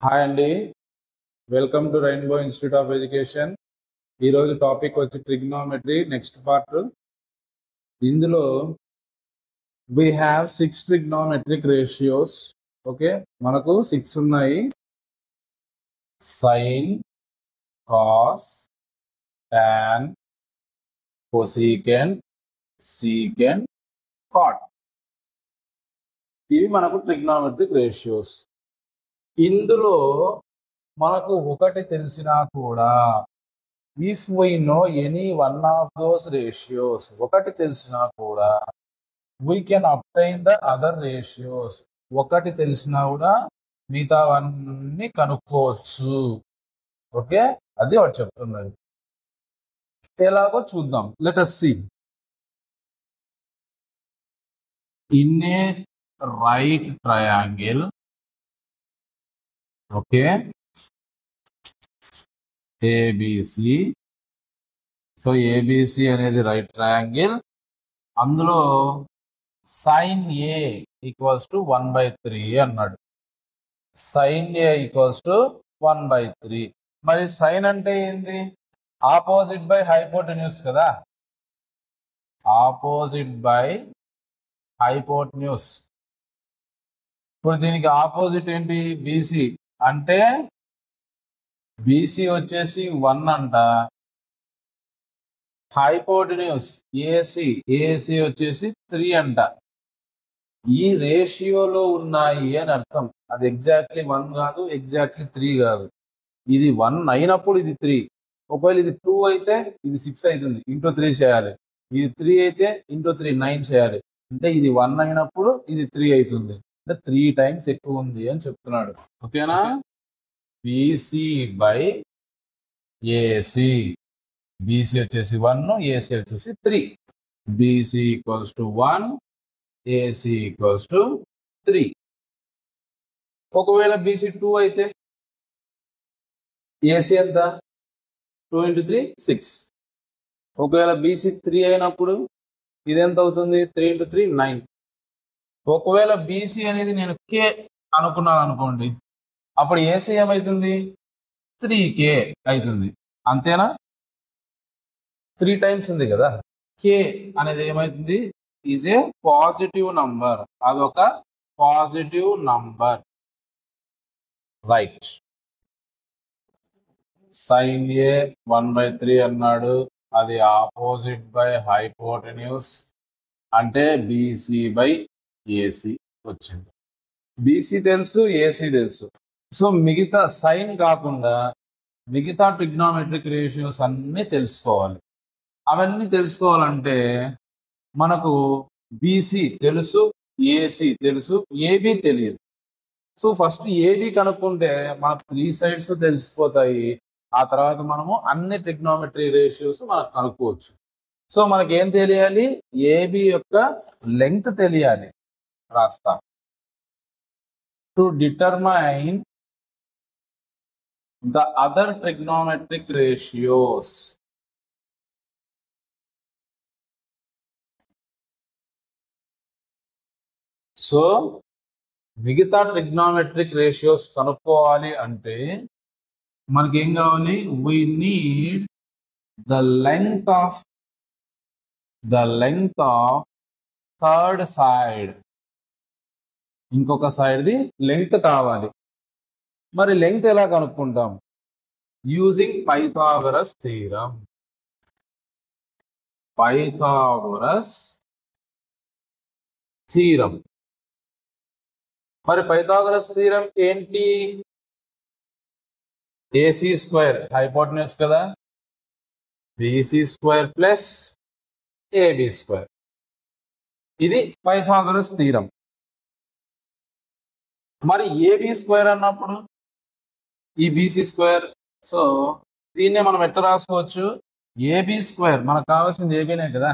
Hi అండి, welcome to rainbow institute of education. ఈరోజు topic వచ్చి ట్రిగ్నోమెట్రీ నెక్స్ట్ పార్ట్. ఇందులో we have 6 trigonometric ratios. Okay, మనకు 6 ఉన్నాయి. Sine, cos, tan, cosecant, secant, cot. ఇవి మనకు ట్రిగ్నోమెట్రిక్ రేషియోస్. ఇందులో మనకు ఒకటి తెలిసినా కూడా if we know any one of those ratios, ఒకటి తెలిసినా కూడా we can obtain the other ratios. ఒకటి తెలిసినా కూడా మిగతావన్నీ కనుక్కోవచ్చు. ఓకే, అది వాడు చెప్తున్నది. ఎలాగో చూద్దాం. Let us see. In a right triangle, okay, ABC. So ABC అనేది రైట్ ట్రయాంగిల్. అందులో సైన్ ఏ ఈక్వల్స్ టు 1/3 అన్నాడు. Sine A equals to 1/3. మరి సైన్ అంటే ఏంది? ఆపోజిట్ బై హైపోటెన్యూస్ కదా. Opposite by hypotenuse. ఇప్పుడు దీనికి ఆపోజిట్ ఏంటి? బీసీ. అంటే బీసీ వచ్చేసి 1 అంట. హైపోటెన్యూస్ ఏసీ, ఏసీ వచ్చేసి 3 అంట. ఈ రేషియోలో ఉన్నాయి అని అర్థం. అది ఎగ్జాక్ట్లీ 1 కాదు, ఎగ్జాక్ట్లీ 3 కాదు. ఇది 1 అయినప్పుడు ఇది 3. ఒకవేళ ఇది 2 అయితే ఇది 6 అవుతుంది, ఇంటూ 3 చేయాలి. ఇది 3 అయితే ఇంటూ 3 9 చేయాలి. అంటే ఇది 1 అయినప్పుడు ఇది 3 అవుతుంది. అంటే 3 టైమ్స్ ఎక్కువ ఉంది అని చెప్తున్నాడు. ఓకేనా? BC by AC. బీసీ వచ్చేసి 1, ఏసీ వచ్చేసి 3. BC equals to 1, AC equals to 3. ఒకవేళ బీసీ 2 అయితే ఏసీ ఎంత? 2 into 3 6. ఒకవేళ బీసీ 3 అయినప్పుడు ఇది ఎంత అవుతుంది? 3 into 3 9. ఒకవేళ బీసీ అనేది నేను కే అనుకున్నాను అనుకోండి, అప్పుడు ఏసీ ఏమవుతుంది? 3K అవుతుంది. అంతేనా? 3 టైమ్స్ ఉంది కదా. కే అనేది ఏమవుతుంది? Is a positive number. అదొక పాజిటివ్ నంబర్. రైట్. సైన్ ఏ 1/3 అన్నాడు. అది ఆపోజిట్ బై హైపోటెన్యూస్, అంటే బీసీ బై ఏసీ వచ్చింది. బీసీ తెలుసు, ఏసీ తెలుసు. సో మిగతా సైన్ కాకుండా మిగతా ట్రిగ్నోమెట్రిక్ రేషియోస్ అన్నీ తెలుసుకోవాలి. అవన్నీ తెలుసుకోవాలంటే మనకు బీసీ తెలుసు, ఏసీ తెలుసు, ఏబీ తెలియదు. సో ఫస్ట్ ఏబీ కనుక్కుంటే మనకు 3 సైడ్స్ తెలిసిపోతాయి. ఆ తర్వాత మనము అన్ని ట్రిగ్నోమెట్రీ రేషియోస్ మనకు కనుక్కోవచ్చు. సో మనకి ఏం తెలియాలి? ఏబీ యొక్క లెంగ్త్ తెలియాలి. రాస్తా. To determine the other trigonometric ratios, so మిగతా ట్రిగ్నోమెట్రిక్ రేషియోస్ కనుక్కోవాలి అంటే మనకి ఏం కావాలి? We need the length of third side. ఇంకొక సైడ్ది లెంగ్త్ కావాలి. మరి లెంగ్త్ ఎలా కనుక్కుంటాం? Using Pythagoras theorem. మరి పైథాగరస్ థీరం ఏంటి? ఏసీ స్క్వేర్ హైపోటెన్యూస్ కదా, BC square plus AB square. ఇది పైథాగరస్ థీరం. మరి ఏబీ స్క్వేర్ అన్నప్పుడు ఈ బీసీ స్క్వేర్. సో దీన్నే మనం ఎట్లా రాసుకోవచ్చు? ఏబీ స్క్వేర్, మనకు కావాల్సింది ఏబీనే కదా.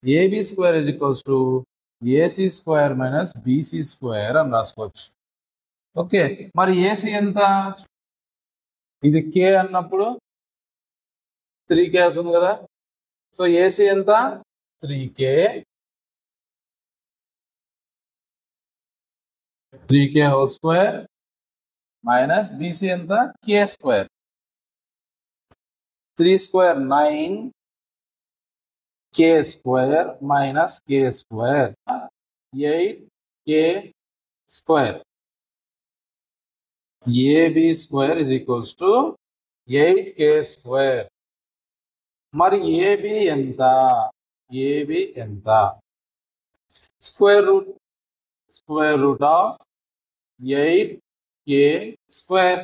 AB square is equals to AC square minus BC square అని రాసుకోవచ్చు. ఓకే, మరి ఏసీ ఎంత? ఇది కే అన్నప్పుడు 3K అవుతుంది కదా. సో ఏసీ ఎంత? 3K. 3K whole square minus BC ఎంత K square 3 square 9 K square minus K square 8 K square AB square is equals to 8 K square. మరి ఏబి ఎంత? ఏబి ఎంత? Square root of 8 K square.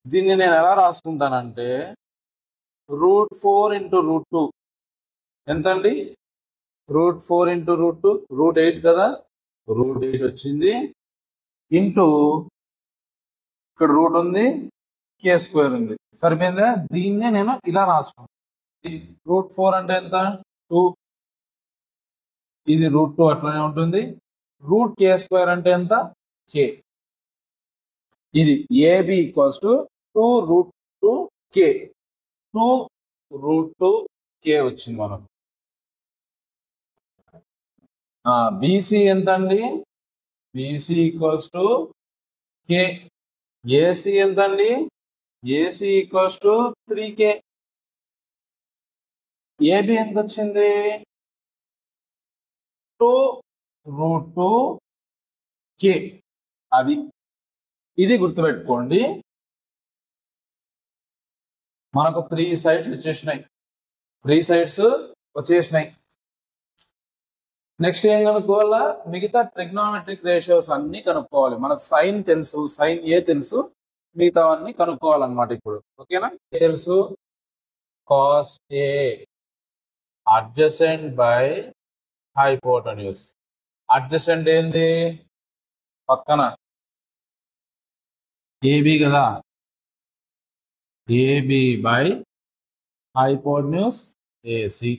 దీన్ని నేను ఎలా రాసుకుంటానంటే √4 into √2 ఎంత అండి? √4 into √2 √8 కదా, √8 వచ్చింది ఇంటూ ఇక్కడ రూట్ ఉంది కే స్క్వేర్ ఉంది, సరిపోయిందా? దీన్నే నేను ఇలా రాసుకుంటాను. √4 అంటే ఎంత 2, ఇది √2 అట్లనే ఉంటుంది. రూట్ కే స్క్వేర్ అంటే ఎంత కే. ఇది ఏబి ఈక్వల్స్ టు 2√2 కే 2√2 కే వచ్చింది మనకు. బీసీ ఎంత అండి? BC equals to K. AC ఎంత అండి? AC equals to 3K. AB ఎంత వచ్చింది? 2√2 కే. అది ఇది గుర్తుపెట్టుకోండి. మనకు 3 సైడ్స్ వచ్చేసినాయి, 3 సైడ్స్ వచ్చేసినాయి. నెక్స్ట్ ఏం కనుక్కోవాలా? మిగతా ట్రిగ్నోమెట్రిక్ రేషియోస్ అన్ని కనుక్కోవాలి. మనకు సైన్ తెలుసు, సైన్ ఏ తెలుసు, మిగతా అన్ని కనుక్కోవాలన్నమాట. ఇప్పుడు ఓకేనా? తెలుసు cos A adjacent by hypotenuse. Adjacent ఏంది? పక్కన ఏబి కదా, AB by hypotenuse AC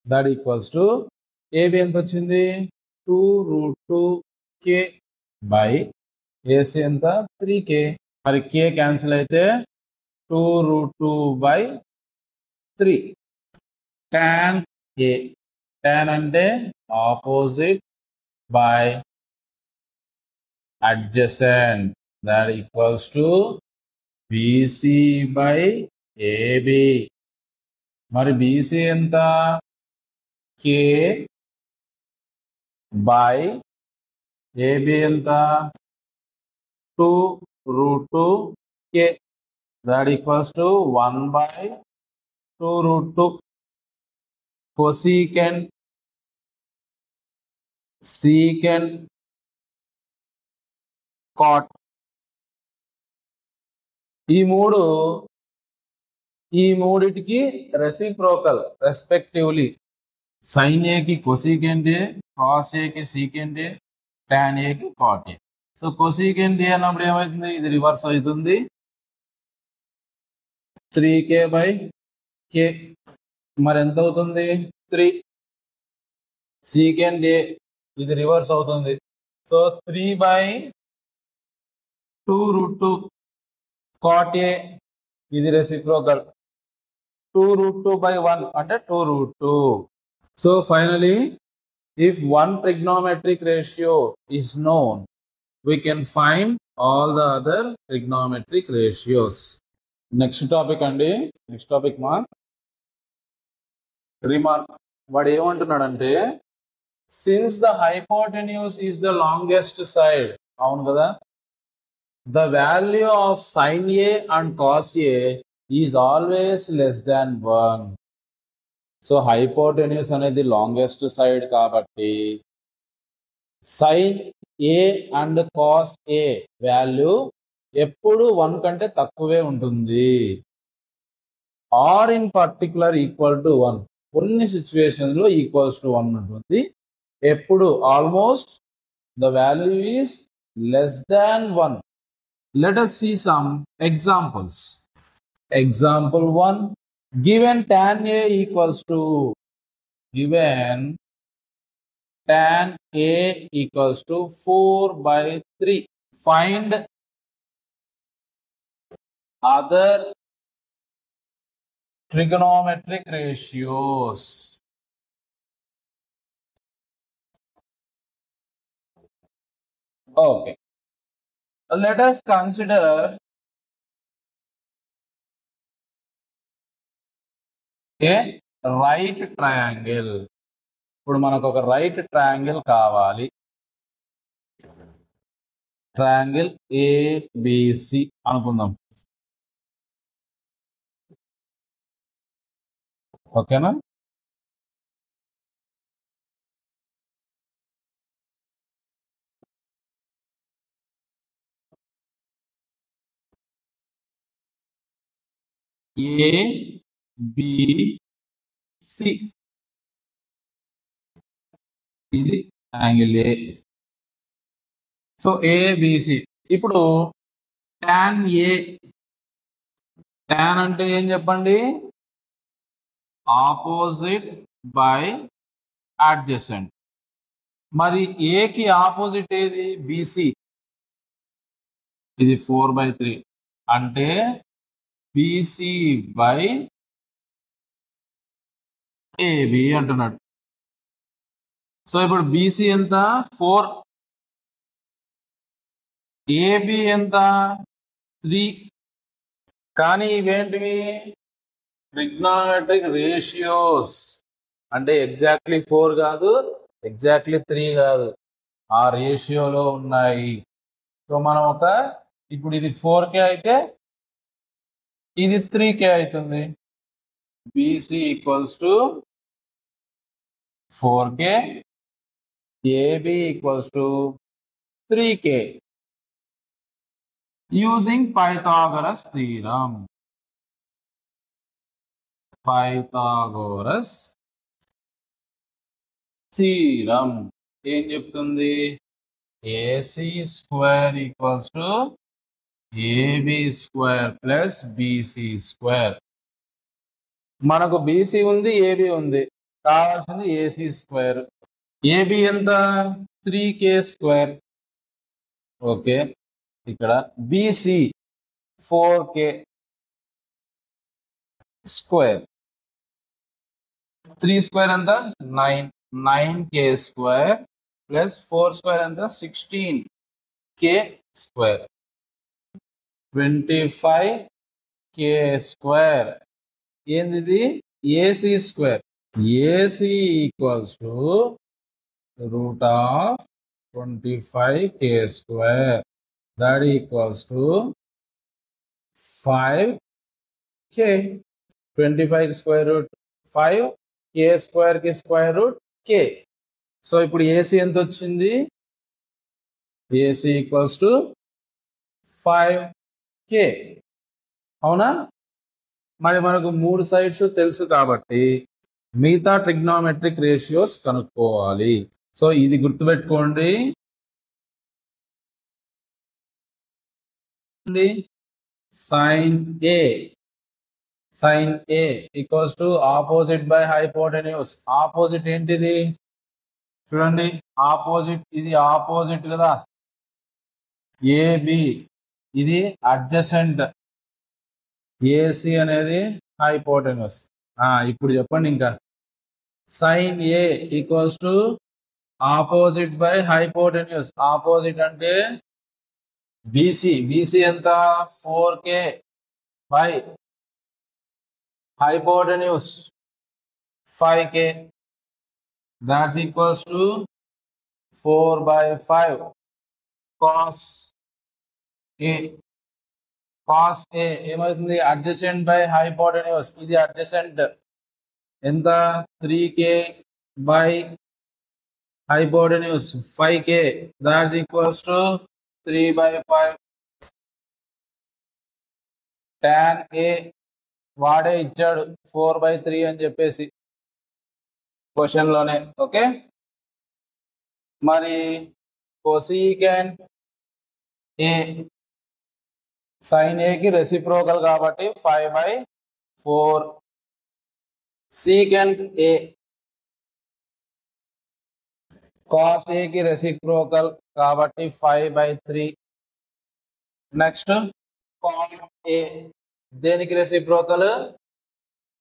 that equals to AB ఎంత వచ్చింది? 2√2 కే బై ఏసి ఎంత 3K. మరి కే క్యాన్సిల్ అయితే 2√2 బై 3. tan ఏ, tan అంటే opposite by adjacent that equals to BC by AB. మరి BC ఎంత? K by AB ఎంత? 2√2 K. That equals to 1 by 2√2. Cosecant, secant, cot. ఈ మూడిటికి రెసిప్రోకల్ రెస్పెక్టివ్లీ. సైన్ ఏకి కొసీకెంట్ ఏ, cos ఏకి secant ఏ, tan ఏకి cot ఏ. So cosecant ఏ అన్నప్పుడు ఏమవుతుంది? ఇది రివర్స్ అవుతుంది, 3K బై కే. మరి ఎంత అవుతుంది? 3. సీకెంట్ ఏ ఇది రివర్స్ అవుతుంది, సో 3 బై 2√2 కాట్ ఏ ఇది రెసిప్రోకల్ 2√2 by 1 అంటే 2√2. So finally, if one trigonometric ratio is known, we can find all the other trigonometric ratios. Next topic andi, next topic remark. వాడు ఏమంటున్నాడంటే since the hypotenuse is the longest side, అవును కదా, the value of sin A and cos A is always less than 1. So hypotenuse అనేది longest side కాబట్టి sine A and cos A value ఎప్పుడు 1 కంటే తక్కువే ఉంటుంది. Or in particular equal to 1. కొన్ని situations లో ఈక్వల్స్ టు 1 ఉంటుంది. ఎప్పుడు almost the value is less than 1. Let us see some examples. Example 1. Given tan A equals to, given tan A equals to 4 by 3. Find other trigonometric ratios. Okay. let us consider a right triangle. ఇప్పుడు మనకు ఒక right triangle కావాలి. Triangle ABC అనుకుందాం. ఓకేనా? ABC ఇది angle A. So ABC. ఇప్పుడు tan A, tan అంటే ఏం చెప్పండి? Opposite by adjacent. మరి ఏకి ఆపోజిట్ ఏది? బిసి. ఇది 4/3 అంటే బిసి బై ఏబి అంటున్నాడు. సో ఇప్పుడు బిసి ఎంత? 4. ఏబి ఎంత? 3. కానీ ఇవేంటివి? Trigonometric ratios. అంటే ఎగ్జాక్ట్లీ 4 కాదు, ఎగ్జాక్ట్లీ 3 కాదు, ఆ రేషియోలో ఉన్నాయి. సో మనం ఇప్పుడు ఇది 4K అయితే ఇది 3K అవుతుంది. BC equals to 4K, AB equals to 3K using Pythagoras theorem. Pythagoras theorem ఏం చెప్తుంది? AC square equals to AB square plus BC square. మనకు బిసి ఉంది, ఏబి ఉంది, కావాల్సింది ఏసీ స్క్వేర్. ఏబి ఎంత? 3K square. ఓకే, ఇక్కడ BC 4K square. 3 square ఎంత? 9. 9K square plus 4 square ఎంత? 16K square. 25K square. ఏంది? AC square. AC equals to root of 25K square. That equals to 5K. 25 square root 5, K square కి square root K. So ఇప్పుడు AC ఎంత వచ్చింది? AC equals to 5K. అవునా? మరి మనకు 3 sides తెలుసు కాబట్టి మిగతా ట్రిగ్నోమెట్రిక్ రేషియోస్ కనుక్కోవాలి. సో ఇది గుర్తుపెట్టుకోండి. sin A equals to opposite by hypotenuse. Opposite ఏంటిది? చూడండి, ఆపోజిట్ ఇది ఆపోజిట్ కదా, ఏబి. ఇది అడ్జసెంట్, ఏసి అనేది హైపోటెన్యూస్. ఇప్పుడు చెప్పండి ఇంకా. sin A equals to opposite by hypotenuse. Opposite అంటే బిసి. బిసి ఎంత? 4K by hypotenuse 5K. That's equals to 4/5 cos A. cos A ఏమవుతుంది? Adjacent by hypotenuse. ఇది అడ్జసెంట్ ఎంత? 3K by hypotenuse 5K. That's equals to 3/5 tan A. వాడే ఇచ్చాడు 4/3 అని చెప్పేసి question లోనే. ఓకే, మరి కొసీకెంట్ ఏ sin A కి రెసిప్రోకల్ కాబట్టి 5/4. సీకెంట్ ఏ cos A కి రెసిప్రోకల్ కాబట్టి 5/3. నెక్స్ట్ cot A దేనికి రెసిప్రోకల్?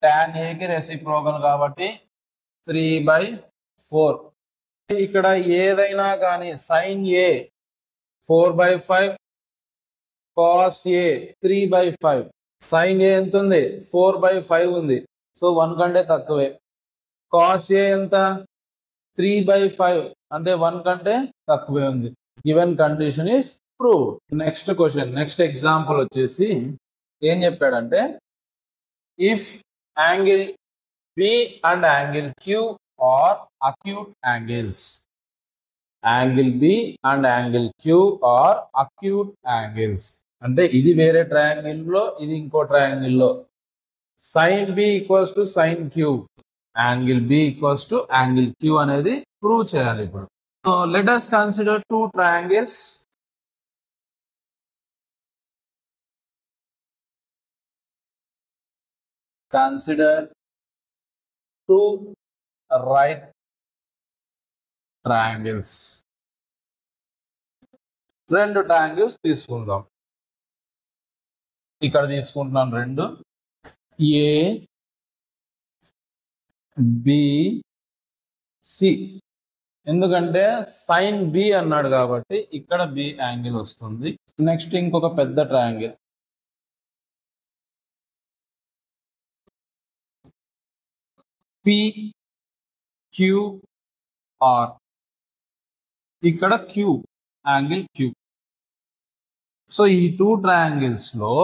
tan A కి రెసిప్రోకల్ కాబట్టి 3/4. ఇక్కడ ఏదైనా కానీ sin A 4/5, cos A 3/5, sin A ఎంత ఉంది 4/5 ఉంది, సో 1 కంటే తక్కువే. cos A ఎంత 3/5 అంటే 1 కంటే తక్కువే ఉంది. Given condition is prove. Next question, next example వచ్చేసి ఏం చెప్పాడంటే, if angle B and angle Q are acute angles. Angle B and angle Q are acute angles. అంటే ఇది వేరే ట్రయాంగిల్ లో, ఇది ఇంకో ట్రయాంగిల్ లో. sin B equals to sin Q, angle B equals to angle Q అనేది prove చేయాలి ఇప్పుడు. So let us consider two triangles. Consider two right triangles. రెండు ట్రయాంగిల్స్ తీసుకుందాం. ఇక్కడ తీసుకుంటున్నాం రెండు, ఏ బి సి. ఎందుకంటే సైన్ బి అన్నాడు కాబట్టి ఇక్కడ బి యాంగిల్ వస్తుంది. నెక్స్ట్ ఇంకొక పెద్ద ట్రయాంగిల్ PQR, ఇక్కడ Q యాంగిల్ Q. సో ఈ టూ ట్రయాంగిల్స్ లో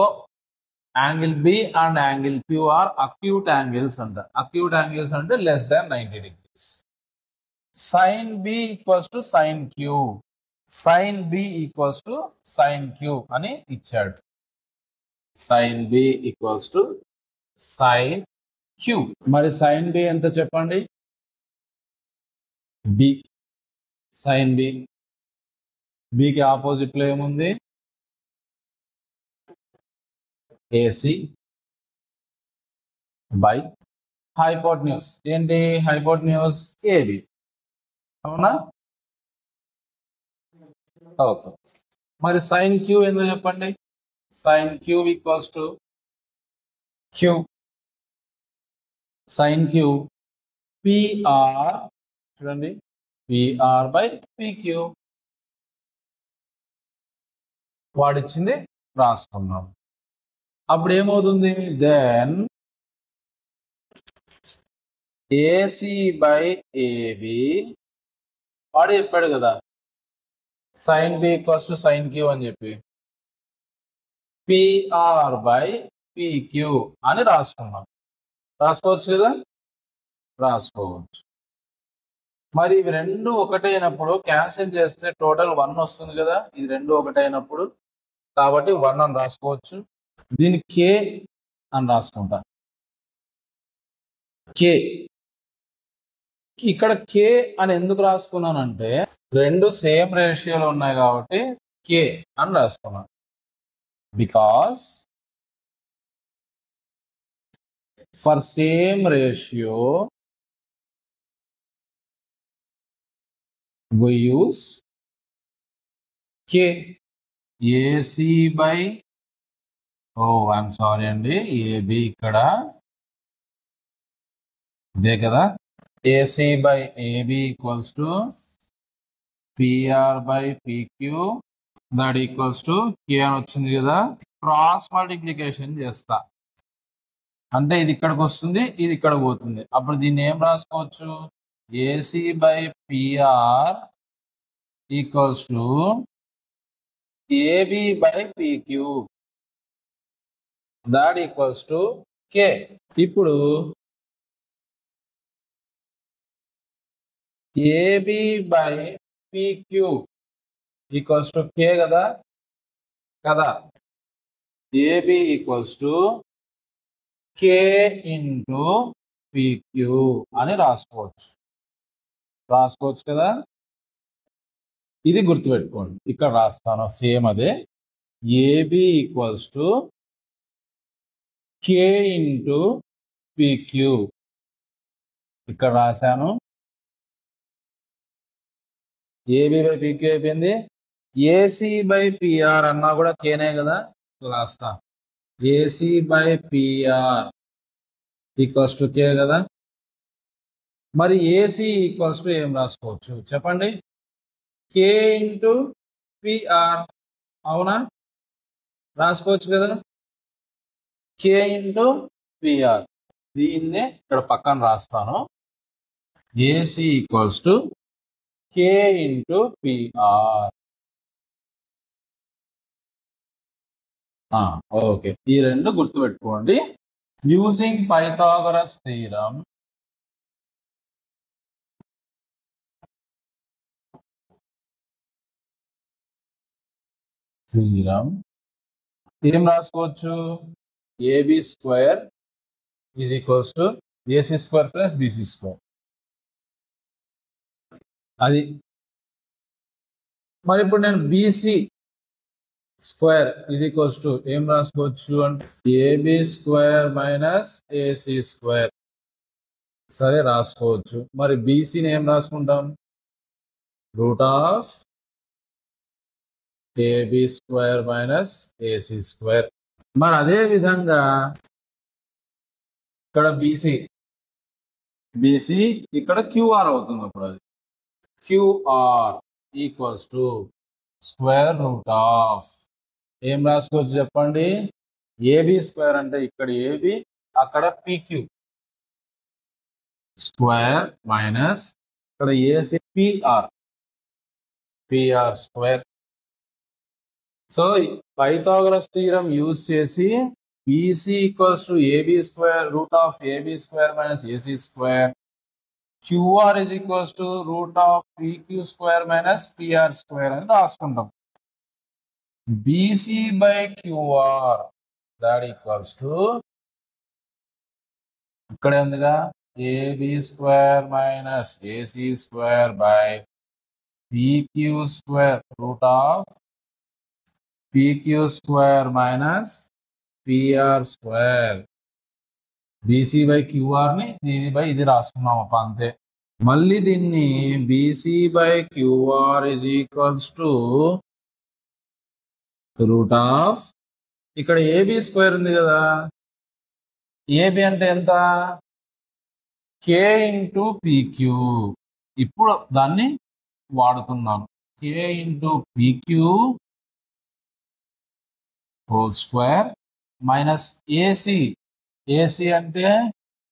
angle B and angle Q are acute angles అంట. అక్యూట్ యాంగిల్స్ అంటే less than 90 degrees. sin B equals to sin Q, sin B equals to sin Q అని ఇచ్చాడు. sin B equals to sin Q. మరి sin B ఎంత చెప్పండి? B. sin B, B కి opposite లో ఏముంది? AC by hypotenuse. ఏంటి hypotenuse? AB. అవునా? ఓకే. మరి sin Q ఏందో చెప్పండి? sin Q equals to Q sin Q PR, చూడండి, PR బై PQ. వాడిచ్చింది రాసుకున్నాం. అప్పుడు ఏమవుతుంది? దెన్ AC బై AB, వాడు చెప్పాడు కదా sin B equals to sin Q అని చెప్పి, PR బై PQ అని రాసుకున్నాం. రాసుకోవచ్చు కదా? రాసుకోవచ్చు. మరి ఇవి రెండు ఒకటైనప్పుడు క్యాన్సిల్ చేస్తే టోటల్ 1 వస్తుంది కదా. ఇది రెండు ఒకటైనప్పుడు కాబట్టి 1 అని రాసుకోవచ్చు. దీన్ని K అని రాసుకుంటా. K. ఇక్కడ K అని ఎందుకు రాసుకున్నానంటే రెండు సేమ్ రేషియోలో ఉన్నాయి కాబట్టి K అని రాసుకున్నాను. Because for same ratio we use K. AC by, I'm sorry అండి, AB ఇక్కడ ఇదే కదా. AC by AB equals to PR by PQ, that equals to K అని వచ్చింది కదా. క్రాస్ మల్టిప్లికేషన్ చేస్తా అంటే ఇది ఇక్కడికి వస్తుంది, ఇది ఇక్కడ పోతుంది. అప్పుడు దీన్ని ఏం రాసుకోవచ్చు? AC by PR equals to AB by PQ, that equals to K. ఇప్పుడు AB by PQ equals to K కదా. AB equals to K into PQ అని రాసుకోవచ్చు కదా. ఇది గుర్తుపెట్టుకోండి, ఇక్కడ రాస్తాను సేమ్ అదే. AB equals to K into PQ ఇక్కడ రాశాను. AB బై PQ అయిపోయింది. AC బై PR అన్నా కూడా కేనే కదా, రాస్తా. AC by PR equals to K కదా. మరి AC ఈక్వల్స్ టు ఏం రాసుకోవచ్చు చెప్పండి? K ఇంటూ PR, అవునా? రాసుకోవచ్చు కదా, కే ఇంటూ పిఆర్. దీన్నే ఇక్కడ పక్కన రాస్తాను. AC equals to K into PR. Okay, ఈ రెండు గుర్తుపెట్టుకోండి. యూజింగ్ పైథాగరస్ థీరం, ఏం రాసుకోవచ్చు? AB square is equals to AC square plus BC square. అది మరి ఇప్పుడు నేను BC square is equals to ఏం రాసుకోవచ్చు అంటే AB square minus AC square. సరే రాసుకోవచ్చు. మరి బీసీని ఏం రాసుకుంటాం? Root of AB square minus AC square. మరి అదే విధంగా ఇక్కడ బీసీ ఇక్కడ క్యూఆర్ అవుతుంది. అప్పుడు అది QR equals to square root of ఏం రాసుకోవచ్చు చెప్పండి? ఏబి స్క్వేర్ అంటే ఇక్కడ ఏబి, అక్కడ పిక్యూ స్క్వేర్ మైనస్ ఇక్కడ AC PR square. So Pythagoras theorem use చేసి BC equals to AB square root of AB square minus AC square, QR is equals to root of PQ square minus PR square అని రాసుకుంటాం. BC by QR that equals to ఇక్కడే ఉందిగా AB square minus AC square by PQ square root of PQ square minus PR square. BC by QR ని దీని by ఇది రాసుకున్నాం అప్ప, అంతే. మళ్ళీ దీన్ని BC by QR is equals to root of ఇక్కడ ఏబి స్క్వేర్ ఉంది కదా, ఏబి అంటే ఎంత? K into PQ. ఇప్పుడు దాన్ని వాడుతున్నాం. K into PQ whole square minus AC అంటే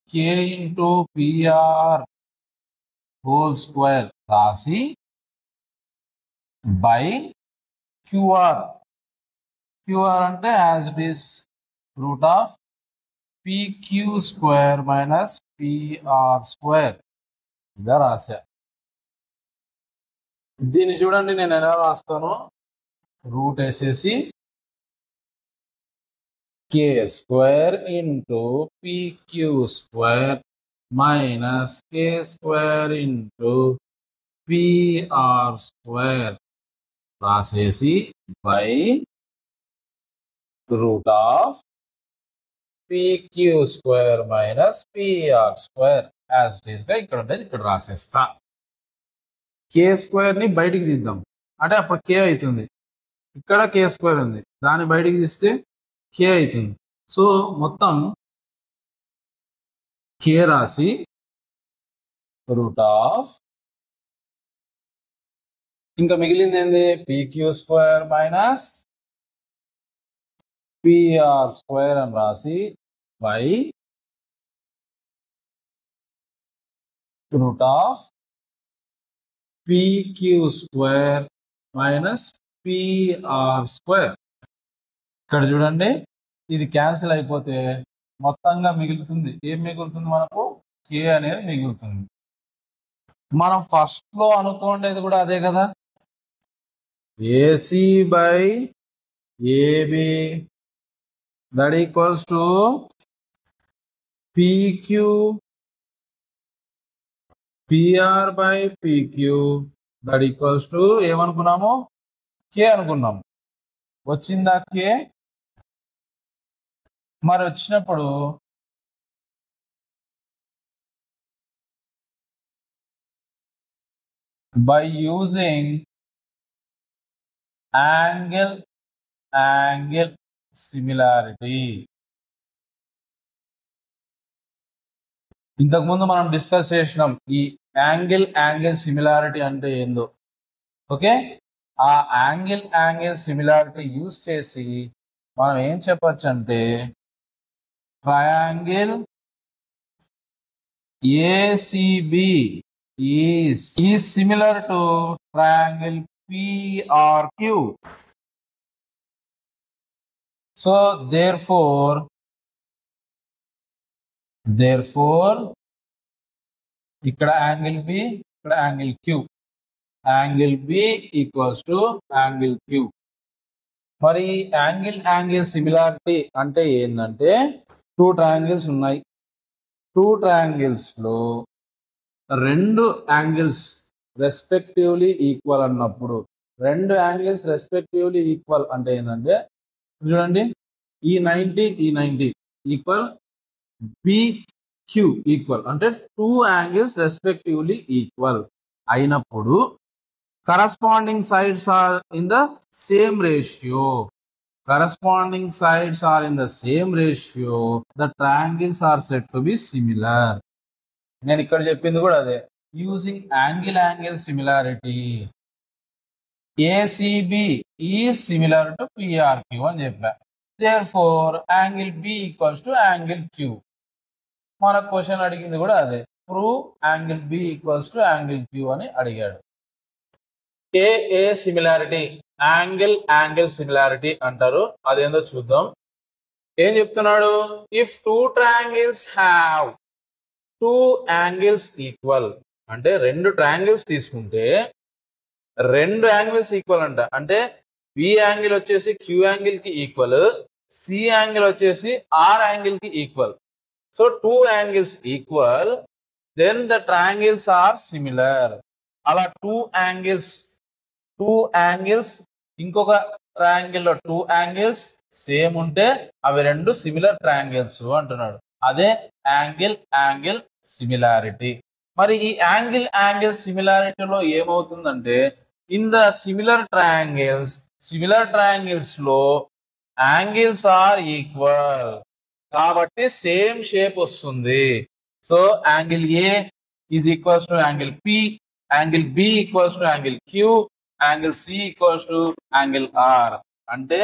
K into PR whole square రాసి బై క్యూఆర్ అంటే as it is root of PQ square minus PR square. ఇదా రాశా. దీన్ని చూడండి నేను ఎలా రాస్తాను. రూట్ వేసేసి K square into PQ square minus K square into PR square రాసేసి by root of PQ square minus PR square as it is గా ఇక్కడ ఉండేది ఇక్కడ రాసేస్తా. కే స్క్వేర్ ని బయటికి తీద్దాం అంటే అప్పుడు కే అవుతుంది. ఇక్కడ కే స్క్వేర్ ఉంది, దాన్ని బయటికి తీస్తే కే అవుతుంది. సో మొత్తం కే రాసి రూట్ ఆఫ్ ఇంకా మిగిలింది ఏంది? PQ square minus PR square అని రాసి by root of PQ square minus PR square. ఇక్కడ చూడండి ఇది క్యాన్సిల్ అయిపోతే మొత్తంగా మిగులుతుంది. ఏం మిగులుతుంది మనకు? కే అనేది మిగులుతుంది. మనం ఫస్ట్ లో అనుకోండేది కూడా అదే కదా, AC by AB that equals to PQ PR by PQ that equals to ఏమనుకున్నాము? కే అనుకున్నాం. వచ్చిందా కే? మరి వచ్చినప్పుడు by using angle similarity. ఇంతకుముందు మనం డిస్కస్ చేసినాం ఈ యాంగిల్ సిమిలారిటీ అంటే ఏందో. ఓకే, ఆ యాంగిల్ సిమిలారిటీ యూజ్ చేసి మనం ఏం చెప్పొచ్చు అంటే triangle ACB is similar to triangle PRQ. So therefore ఇక్కడ యాంగిల్ బి, ఇక్కడ angle Q, angle B equals to angle Q. మరి యాంగిల్ సిమిలారిటీ అంటే ఏంటంటే టూ ట్రయాంగిల్స్ ఉన్నాయి. టూ ట్రయాంగిల్స్ లో రెండు యాంగిల్స్ రెస్పెక్టివ్లీ ఈక్వల్ అన్నప్పుడు, రెండు యాంగిల్స్ రెస్పెక్టివ్లీ ఈక్వల్ అంటే ఏంటంటే చూడండి, ఈ 90 ఈక్వల్, బిక్యూ ఈక్వల్ అంటే టూ యాంగిల్స్ రెస్పెక్టివ్లీ ఈక్వల్ అయినప్పుడు corresponding sides are in the same ratio. Corresponding sides are in the same ratio. The triangles are said to be similar. నేను ఇక్కడ చెప్పింది కూడా అదే. Using angle similarity, ACB is similar to PRQ అని చెప్పా. Therefore, angle B equals to angle Q. మన question అడిగింది కూడా అదే. Prove angle B equals to angle Q అని అడిగాడు. ఏ సిమిలారిటీ, యాంగిల్ సిమిలారిటీ అంటారు. అదేందో చూద్దాం. ఏం చెప్తున్నాడు? If two triangles have two angles equal అంటే రెండు ట్రయాంగిల్స్ తీసుకుంటే రెండు యాంగిల్స్ ఈక్వల్ అంట. అంటే బి యాంగిల్ వచ్చేసి క్యూ యాంగిల్ కి ఈక్వల్, సి యాంగిల్ వచ్చేసి ఆర్ యాంగిల్ కి equal. So two angles equal, then the triangles are similar. అలా టూ యాంగిల్స్ ఇంకొక ట్రయాంగిల్ లో టూ యాంగిల్స్ సేమ్ ఉంటే అవి రెండు సిమిలర్ ట్రయాంగిల్స్ అంటున్నాడు. అదే యాంగిల్ సిమిలారిటీ. మరి ఈ యాంగిల్ సిమిలారిటీలో ఏమవుతుందంటే ఇన్ ద సిమిలర్ ట్రయాంగిల్స్ లో యాంగిల్స్ ఆర్ ఈక్వల్ కాబట్టి సేమ్ షేప్ వస్తుంది. So angle A is equals to angle P, angle B equals to angle Q, angle C equals to angle R. అంటే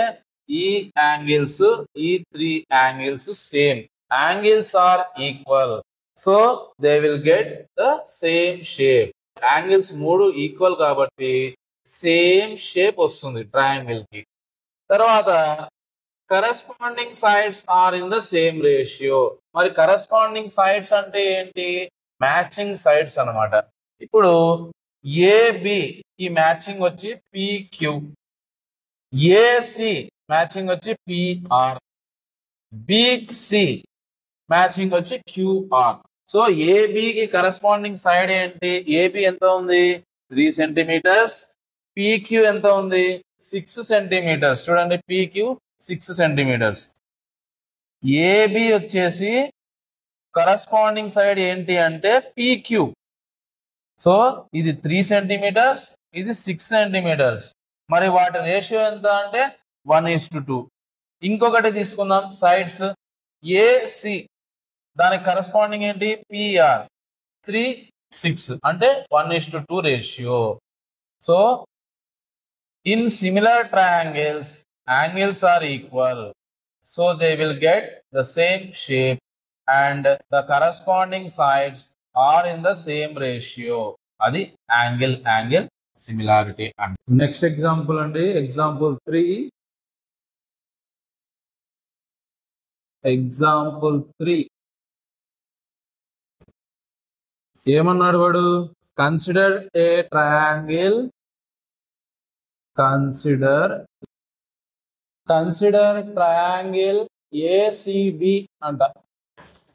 ఈ angles, ఈ three angles same, angles are equal. So they will get the same shape. Angles మూడు equal కాబట్టి same shape వస్తుంది triangle కి. తర్వాత corresponding sides are in the same ratio. మరి corresponding sides అంటే ఏంటి? మ్యాచింగ్ సైడ్స్ అన్నమాట. ఇప్పుడు ఏబి ఈ మ్యాచింగ్ వచ్చి పిక్యూ, ఏసి మ్యాచింగ్ వచ్చి పిఆర్, బిసి మ్యాచింగ్ వచ్చి క్యూఆర్. సో ఏబికి కరెస్పాండింగ్ సైడ్ ఏంటి? ఏబి ఎంత ఉంది? 3 సెంటీమీటర్స్. పిక్యూ ఎంత ఉంది? 6 సెంటీమీటర్స్. చూడండి, పిక్యూ 6 సెంటీమీటర్స్. ఏబి వచ్చేసి కరెస్పాండింగ్ సైడ్ ఏంటి అంటే పిక్యూ. సో ఇది 3 సెంటీమీటర్స్, ఇది 6 సెంటీమీటర్స్. మరి వాటి రేషియో ఎంత అంటే 1:2. ఇంకొకటి తీసుకుందాం సైడ్స్. ఏసి దానికి కరెస్పాండింగ్ ఏంటి? పిఆర్ 3, 6 అంటే 1:2 ratio. So in similar triangles angles are equal, so they will get the same shape and the corresponding sides are in the same ratio. అది యాంగిల్ సిమిలారిటీ అండి. నెక్స్ట్ ఎగ్జాంపుల్ అండి, example 3. ఏమన్నాడు వాడు? Consider a triangle, consider triangle ACB అంట.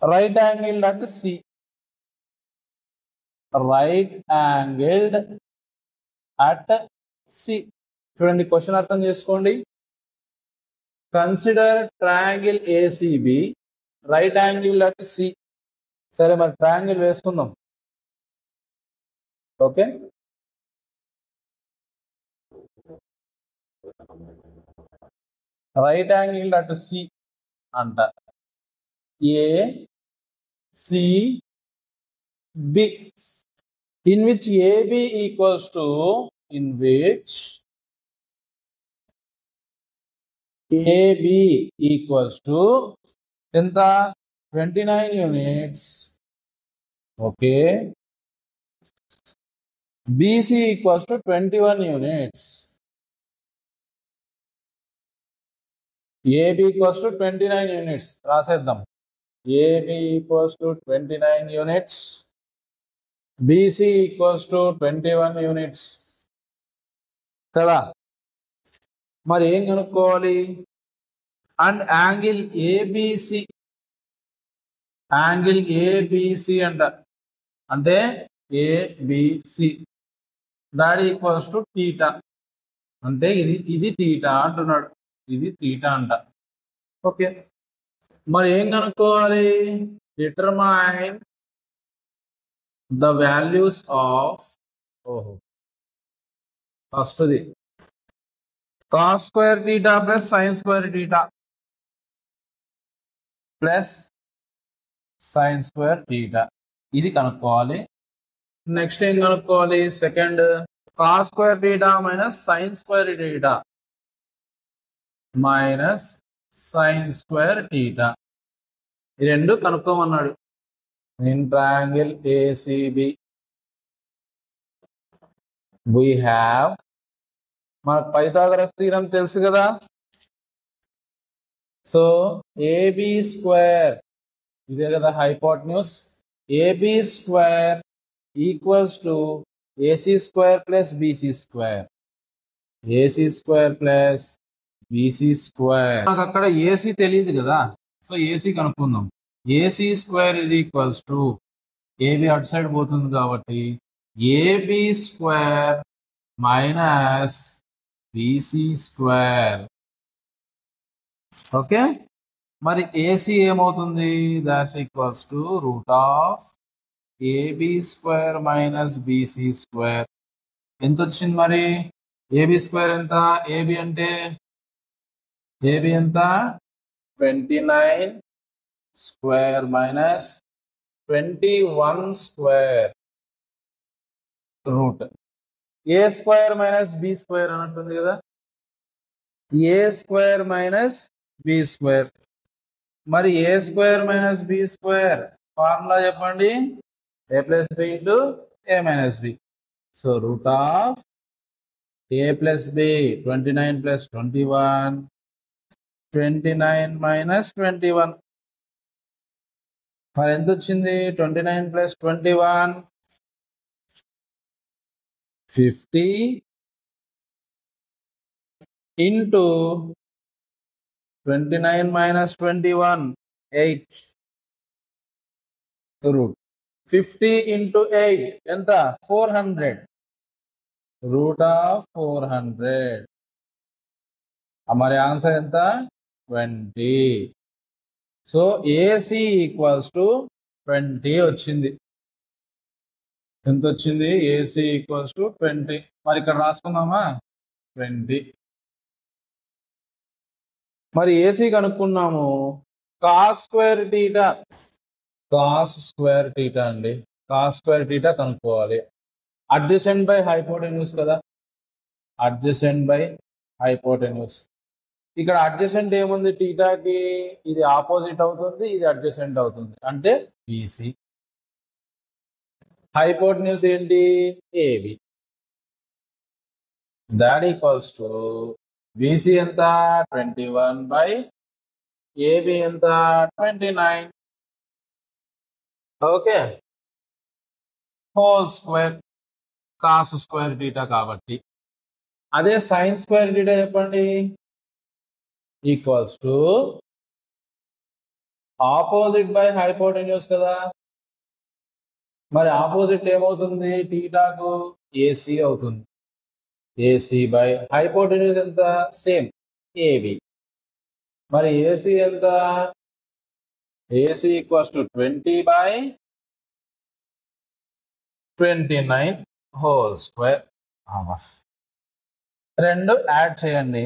Right angle at C, right angled at C. చూడండి, question అర్థం చేసుకోండి. Consider triangle ACB right angle at C. సరే, మరి ట్రయాంగిల్ వేసుకుందాం. Okay, right angle at C అంట. A C B in which AB equals to, in which AB equals to ఎంత 29 units. Okay, BC equals to 21 units. AB equals to 29 units రాసేద్దాం. AB equals to 29 units, BC equals to 21 units కదా. మరి ఏం కనుక్కోవాలి? And angle ABC, angle ABC అంట, అంటే ABC that equals to theta, అంటే ఇది టీటా అంటున్నాడు, ఇది టీటా అంట. ఓకే, మరి ఏం కనుక్కోవాలి? డిటర్మైన్ ద వాల్యూస్ ఆఫ్, ఫస్ట్ది cos square theta plus sin square theta plus sin square theta, ఇది కనుక్కోవాలి. నెక్స్ట్ ఏం కనుక్కోవాలి? Second cos square theta minus sin square theta minus sin square theta, ఈ రెండు కనుక్కోమన్నాడు. In triangle ACB we have, మనకు Pythagoras theorem తెలుసు కదా. సో ఏబి స్క్వేర్, ఇదే కదా hypotenuse, AB square equals to AC square plus BC square, AC square plus BC square. మనకు అక్కడ ఏసీ తెలియదు కదా, సో ఏసీ కనుక్కుందాం. AC square is equals to, AB అటు సైడ్ పోతుంది కాబట్టి AB square minus BC square. Okay, మరి AC ఏమవుతుంది? That's equals to root of AB square minus BC square. ఎంత వచ్చింది మరి? ఏబి స్క్వేర్ ఎంత? ఏబి అంటే ఏబి ఎంత? 29 square minus 21 square root A square minus B square అన్నట్టుంది కదా. A square minus B square, మరి A square minus B square formula చెప్పండి. A plus B into A minus B. So root of A plus B 29 plus 21, 29 minus 21. మరి ఎంత వచ్చింది? 29 plus 21 50 into 29 minus 21 8 root 50 into 8 ఎంత? 400, root of 400. మరి answer ఎంత? 20. So AC equals to 20 వచ్చింది. ఎంత వచ్చింది? AC equals to 20. మరి ఇక్కడ రాసుకుందామా? 20. మరి ఏసీ కనుక్కున్నాము. Cos square theta, cos square theta అండి, కాస్ స్క్వేర్ టీటా కనుక్కోవాలి. అడ్జసెంట్ బై హైపోటెన్యూస్ కదా, అడ్జసెంట్ బై హైపోటెన్యూస్. ఇక్కడ అడ్జసెంట్ ఏముంది? టీటాకి ఇది ఆపోజిట్ అవుతుంది, ఇది అడ్జసెంట్ అవుతుంది, అంటే బీసీ. హైపోటెన్యూస్ ఏంటి? AB. That equals to BC ఎంత? 21 బై ఏబి ఎంత? 29. Okay, whole square cos square theta కాబట్టి. అదే సైన్ స్క్వేర్ టీటా చెప్పండి. Equals to opposite by hypotenuse కదా. మరి ఆపోజిట్ ఏమవుతుంది? టీటాకు ఏసీ అవుతుంది. ఏసీ బై హైపోటెన్యూస్ ఎంత? Same AB. మరి ఏసీ ఎంత? AC equals to 20 by 29 whole square. రెండు యాడ్ చేయండి.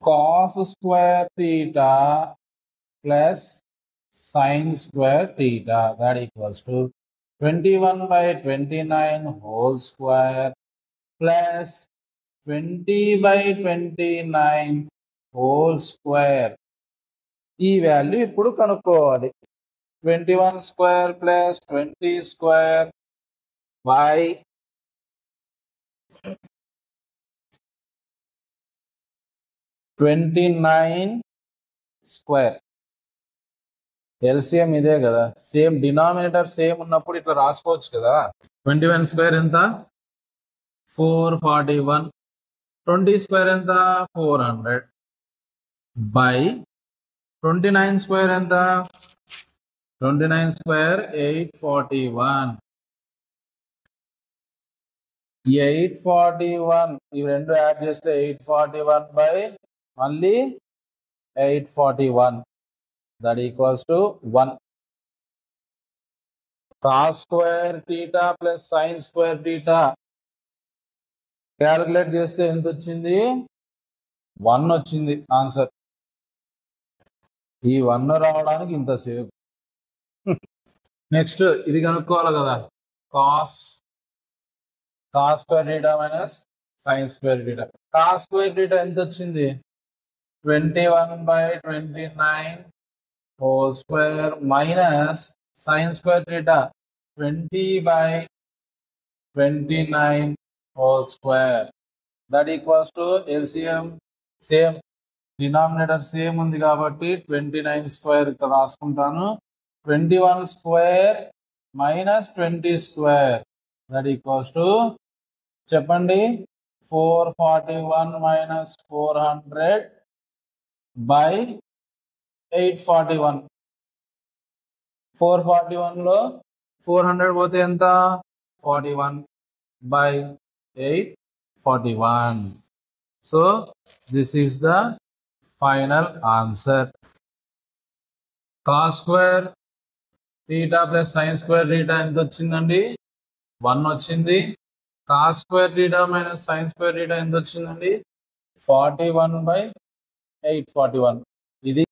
Cos square theta plus sine square theta, that equals to 21 by 29 whole square plus 20/29 whole square. ఈ value ఇప్పుడు కనుక్కోవాలి. 21 square plus 20 square by 29 square. LCM ఇదే కదా, same denominator same ఉన్నప్పుడు ఇట్లా రాసుకోవచ్చు కదా. 21 స్క్వేర్ ఎంత? 441. 20 స్క్వేర్ ఎంత? 400 బై 29 స్క్వేర్ ఎంత? 29 స్క్వేర్ 841. 841 ఇవి రెండు యాడ్ చేస్తే 841 బై మళ్ళీ 841 that equals to 1. cos square theta plus sin square theta calculate చేస్తే ఎంత వచ్చింది? 1 వచ్చింది ఆన్సర్. ఈ 1 రావడానికి ఇంతసేపు. నెక్స్ట్ ఇది కనుక్కోవాలి కదా, cos square theta minus sine square theta. Cos square theta ఎంత వచ్చింది? 21/29 whole square minus sin square theta 20/29 whole square. That equals to LCM same denominator same ఉంది కాబట్టి 29 స్క్వేర్ ఇక్కడ రాసుకుంటాను. 21 square minus 20 square that equals to చెప్పండి 441 minus 400 by 841. 441 లో 400 పోతే ఎంత? 41 by 841. So this is the final answer. Cos square theta plus sine square theta ఎంత వచ్చిందండి? 1 వచ్చింది. Cos square theta minus sine square theta ఎంత వచ్చిందండి? 41/841. ఇది